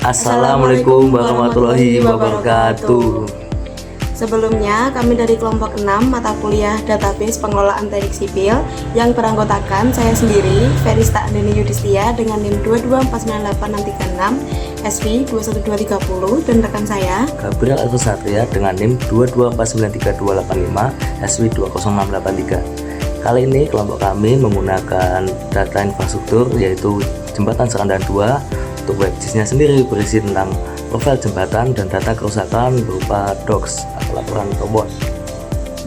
Assalamualaikum warahmatullahi wabarakatuh. Sebelumnya, kami dari kelompok 6 mata kuliah Database Pengelolaan Teknik Sipil yang beranggotakan saya sendiri, Ferista Andini Yudhistia dengan NIM 2249836, SV 21230, dan rekan saya Gabriel Alfus Satria dengan NIM 224933285, SV 20683. Kali ini kelompok kami menggunakan data infrastruktur yaitu jembatan Serandan 2. Untuk websitenya sendiri berisi tentang profil jembatan dan data kerusakan berupa docs atau laporan robot.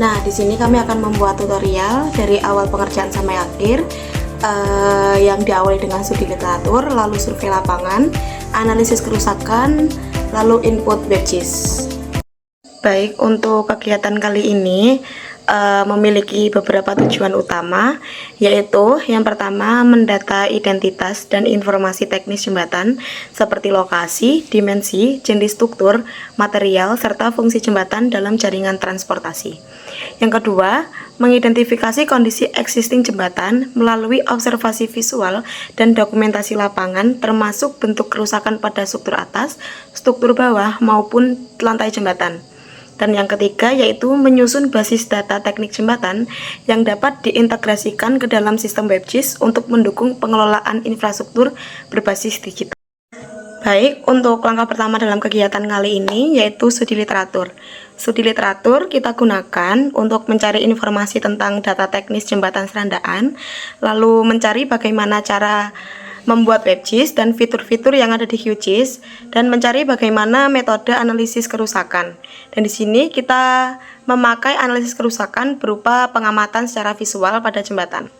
Nah, di sini kami akan membuat tutorial dari awal pengerjaan sampai akhir, yang diawali dengan studi literatur, lalu survei lapangan, analisis kerusakan, lalu input webgis. Baik, untuk kegiatan kali ini memiliki beberapa tujuan utama, yaitu yang pertama mendata identitas dan informasi teknis jembatan seperti lokasi, dimensi, jenis struktur, material, serta fungsi jembatan dalam jaringan transportasi. Yang kedua, mengidentifikasi kondisi existing jembatan melalui observasi visual dan dokumentasi lapangan termasuk bentuk kerusakan pada struktur atas, struktur bawah maupun lantai jembatan. Dan yang ketiga yaitu menyusun basis data teknik jembatan yang dapat diintegrasikan ke dalam sistem WebGIS untuk mendukung pengelolaan infrastruktur berbasis digital. Baik, untuk langkah pertama dalam kegiatan kali ini yaitu studi literatur. Studi literatur kita gunakan untuk mencari informasi tentang data teknis jembatan Serandaan, lalu mencari bagaimana cara membuat WebGIS dan fitur-fitur yang ada di QGIS, dan mencari bagaimana metode analisis kerusakan. Dan di sini kita memakai analisis kerusakan berupa pengamatan secara visual pada jembatan.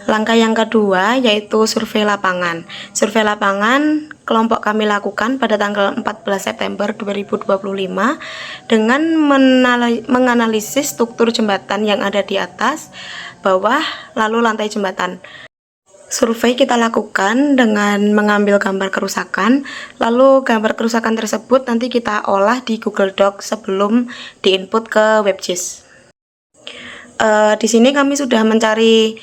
Langkah yang kedua yaitu survei lapangan. Survei lapangan kelompok kami lakukan pada tanggal 14 September 2025 dengan menganalisis struktur jembatan yang ada di atas, bawah, lalu lantai jembatan. Survei kita lakukan dengan mengambil gambar kerusakan, lalu gambar kerusakan tersebut nanti kita olah di Google Docs sebelum diinput ke WebGIS. Di sini kami sudah mencari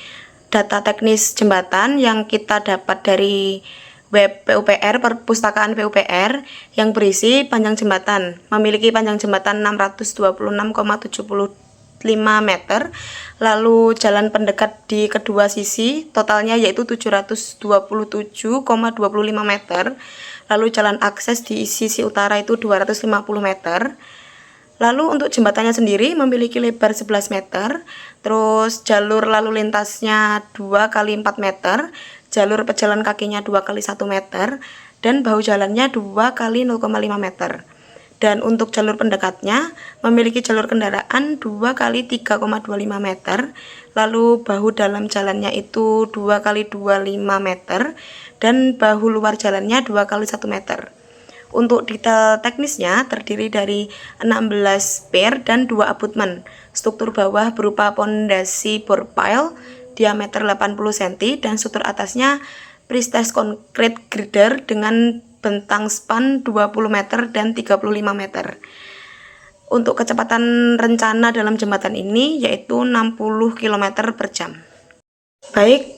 data teknis jembatan yang kita dapat dari web PUPR, perpustakaan PUPR, yang berisi panjang jembatan, memiliki panjang jembatan 626,75 meter, lalu jalan pendekat di kedua sisi totalnya yaitu 727,25 meter, lalu jalan akses di sisi utara itu 250 meter. Lalu untuk jembatannya sendiri memiliki lebar 11 meter, terus jalur lalu lintasnya 2 x 4 meter, jalur pejalan kakinya 2 x 1 meter, dan bahu jalannya 2 x 0,5 meter. Dan untuk jalur pendekatnya memiliki jalur kendaraan 2 x 3,25 meter, lalu bahu dalam jalannya itu 2 x 25 meter, dan bahu luar jalannya 2 x 1 meter. Untuk detail teknisnya terdiri dari 16 pier dan 2 abutmen. Struktur bawah berupa pondasi bore pile diameter 80 cm dan struktur atasnya precast concrete girder dengan bentang span 20 meter dan 35 meter. Untuk kecepatan rencana dalam jembatan ini yaitu 60 km per jam. Baik,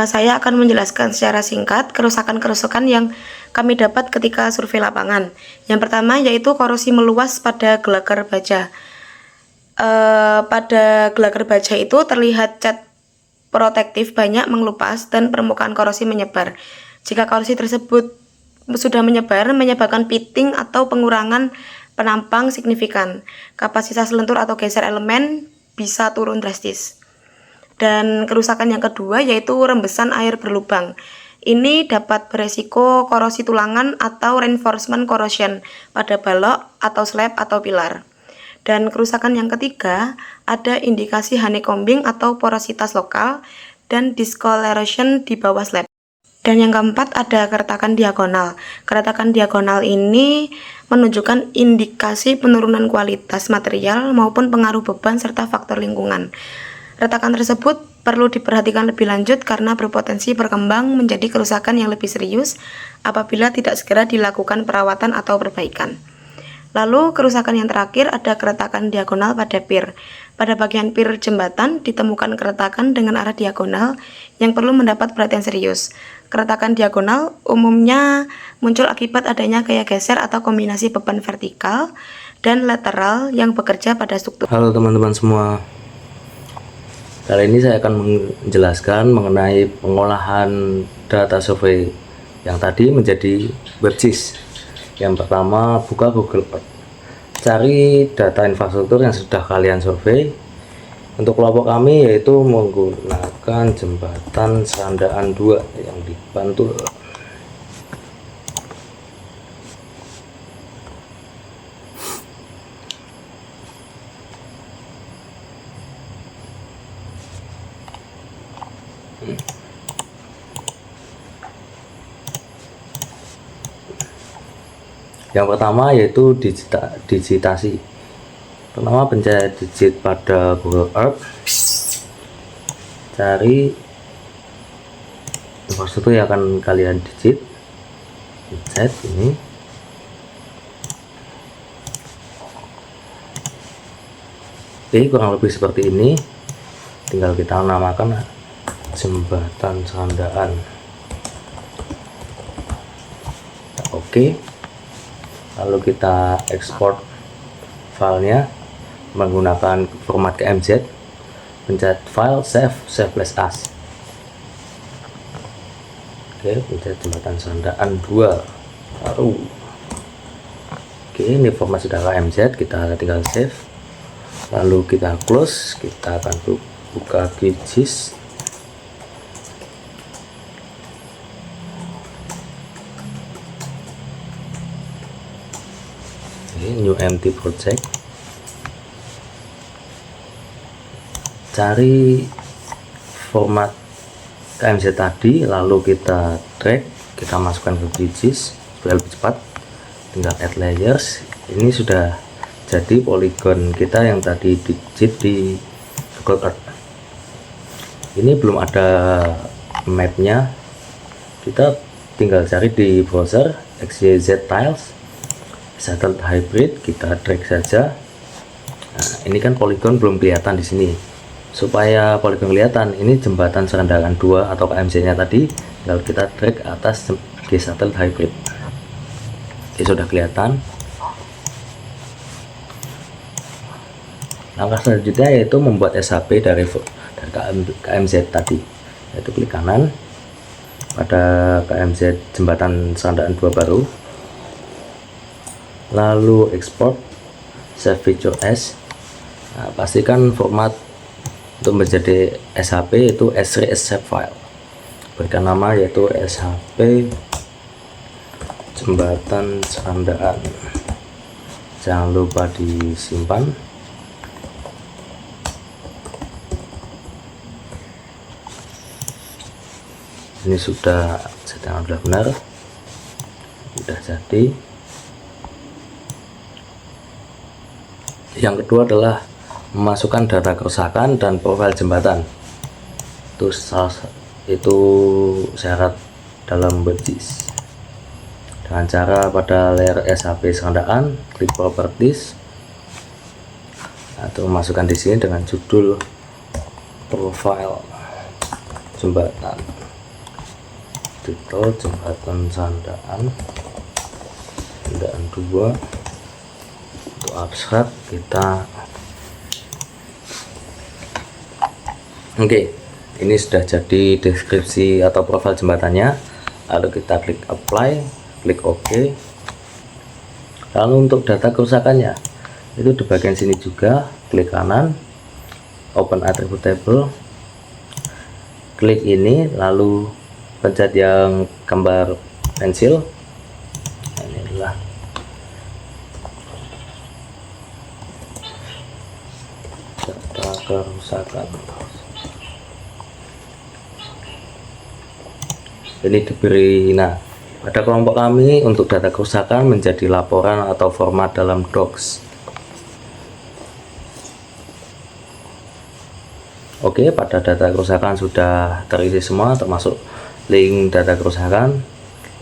saya akan menjelaskan secara singkat kerusakan-kerusakan yang kami dapat ketika survei lapangan. Yang pertama yaitu korosi meluas pada gelagar baja. Pada gelagar baja itu terlihat cat protektif banyak mengelupas dan permukaan korosi menyebar. Jika korosi tersebut sudah menyebar, menyebabkan pitting atau pengurangan penampang signifikan. Kapasitas lentur atau geser elemen bisa turun drastis. Dan kerusakan yang kedua yaitu rembesan air berlubang. Ini dapat beresiko korosi tulangan atau reinforcement corrosion pada balok atau slab atau pilar. Dan kerusakan yang ketiga ada indikasi honeycombing atau porositas lokal dan discoloration di bawah slab. Dan yang keempat ada keretakan diagonal. Keretakan diagonal ini menunjukkan indikasi penurunan kualitas material maupun pengaruh beban serta faktor lingkungan. Retakan tersebut perlu diperhatikan lebih lanjut karena berpotensi berkembang menjadi kerusakan yang lebih serius apabila tidak segera dilakukan perawatan atau perbaikan. Lalu kerusakan yang terakhir ada keretakan diagonal pada pier. Pada bagian pier jembatan ditemukan keretakan dengan arah diagonal yang perlu mendapat perhatian serius. Keretakan diagonal umumnya muncul akibat adanya gaya geser atau kombinasi beban vertikal dan lateral yang bekerja pada struktur. Halo teman-teman semua. Kali ini saya akan menjelaskan mengenai pengolahan data survei yang tadi menjadi WebGIS. Yang pertama, buka Google Earth. Cari data infrastruktur yang sudah kalian survei. Untuk kelompok kami yaitu menggunakan jembatan Serandaan 2 yang di Bantul. Yang pertama yaitu digitasi. Pertama, pencet digit pada Google Earth, cari infrastruktur yang akan kalian digit, pencet ini. Oke, kurang lebih seperti ini. Tinggal kita namakan jembatan Serandaan. Oke, lalu kita ekspor filenya menggunakan format KMZ, pencet file, save plus as. Oke, pencet jembatan Serandaan 2 baru. Oke, ini format sudah KMZ, kita tinggal save, lalu kita close. Kita akan buka QGIS. New empty project, cari format KMZ tadi, lalu kita drag, kita masukkan ke QGIS supaya lebih cepat. Tinggal add layers. Ini sudah jadi poligon kita yang tadi digit di Google Earth. Ini belum ada mapnya, kita tinggal cari di browser XYZ tiles satellite hybrid, kita drag saja. Nah, ini kan poligon belum kelihatan di sini. Supaya poligon kelihatan, ini jembatan Serandaan 2 atau KMZ nya tadi, tinggal kita drag atas di satellite hybrid. Oke, sudah kelihatan. Langkah selanjutnya yaitu membuat SHP dari KMZ tadi, yaitu klik kanan pada KMZ jembatan Serandaan 2 baru, lalu export, save feature as. Nah, pastikan format untuk menjadi SHP itu S3 shape file, berikan nama yaitu SHP jembatan Serandaan, jangan lupa disimpan. Ini sudah settingan sudah benar, sudah jadi. Yang kedua adalah memasukkan data kerusakan dan profil jembatan. Itu syarat dalam WebGIS. Dengan cara pada layer SHP Serandaan, klik properties, atau masukkan di sini dengan judul profile jembatan, titel jembatan Serandaan 2. Untuk abstrak kita ini sudah jadi deskripsi atau profil jembatannya. Lalu kita klik apply, klik OK. Lalu untuk data kerusakannya itu di bagian sini juga, klik kanan, open attribute table, klik ini, lalu pencet yang gambar pensil. Ini adalah data kerusakan. Ini diberi, nah pada kelompok kami untuk data kerusakan menjadi laporan atau format dalam docs. Oke, pada data kerusakan sudah terisi semua termasuk link data kerusakan.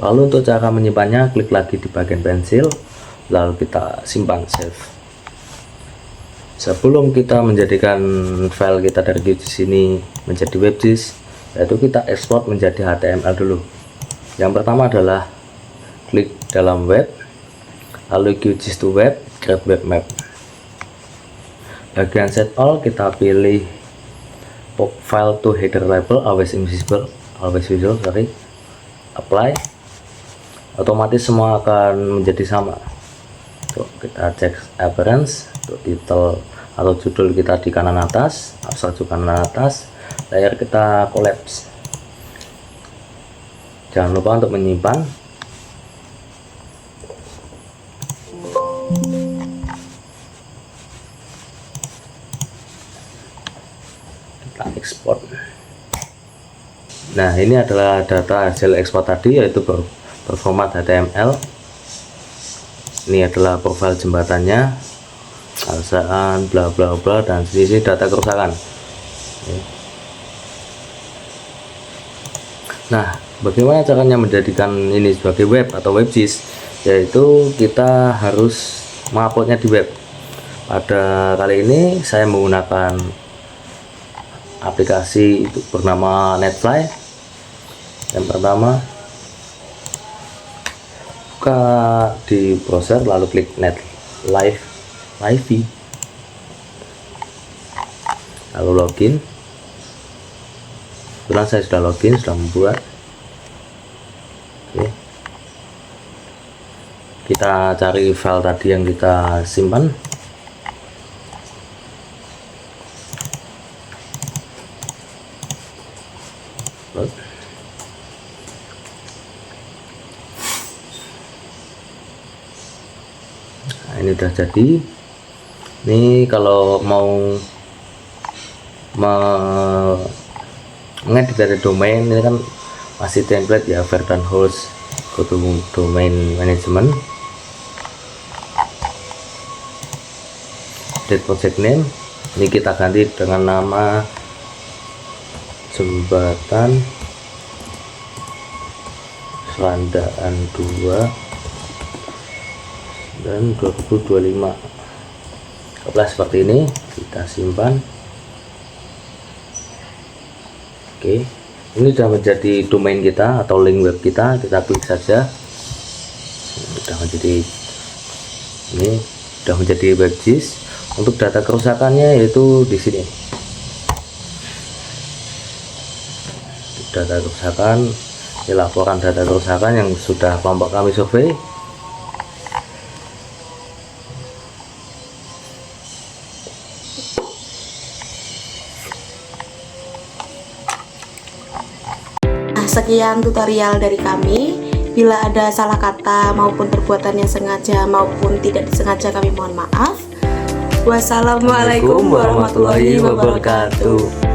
Lalu untuk cara menyimpannya, klik lagi di bagian pensil, lalu kita simpan save. Sebelum kita menjadikan file kita dari QGIS ini menjadi WebGIS, yaitu kita ekspor menjadi HTML dulu. Yang pertama adalah klik dalam web, lalu QGIS to web, create web map. Bagian set all kita pilih pop file to header label always invisible, always visual, apply. Otomatis semua akan menjadi sama. Tuh, kita cek appearance, untuk title atau judul kita di kanan atas, abstrak juga kanan atas, layer kita collapse. Jangan lupa untuk menyimpan. Kita ekspor. Nah, ini adalah data hasil ekspor tadi, yaitu berformat HTML. Ini adalah profil jembatannya, kerusakan, bla bla bla, dan sisi data kerusakan. Nah, bagaimana caranya menjadikan ini sebagai web atau WebGIS? Yaitu kita harus menguploadnya di web. Pada kali ini saya menggunakan aplikasi itu bernama Netfly. Yang pertama, buka di browser, lalu klik Net Live, lalu login. Kebetulan saya sudah login, sudah membuat. Oke. Kita cari file tadi yang kita simpan. Nah, ini udah jadi. Ini kalau mau mengedit dari domain, ini kan masih template ya, Verdant host, go to domain management, update project name. Ini kita ganti dengan nama jembatan Serandaan 2 dan 2025. Setelah seperti ini, kita simpan. Oke, ini sudah menjadi domain kita atau link web kita. Kita klik saja. Sudah menjadi, ini sudah menjadi WebGIS. Untuk data kerusakannya yaitu di sini. Data kerusakan, ini laporan data kerusakan yang sudah kelompok kami survei. Sekian tutorial dari kami. Bila ada salah kata maupun perbuatan yang sengaja maupun tidak disengaja, kami mohon maaf. Wassalamualaikum warahmatullahi wabarakatuh.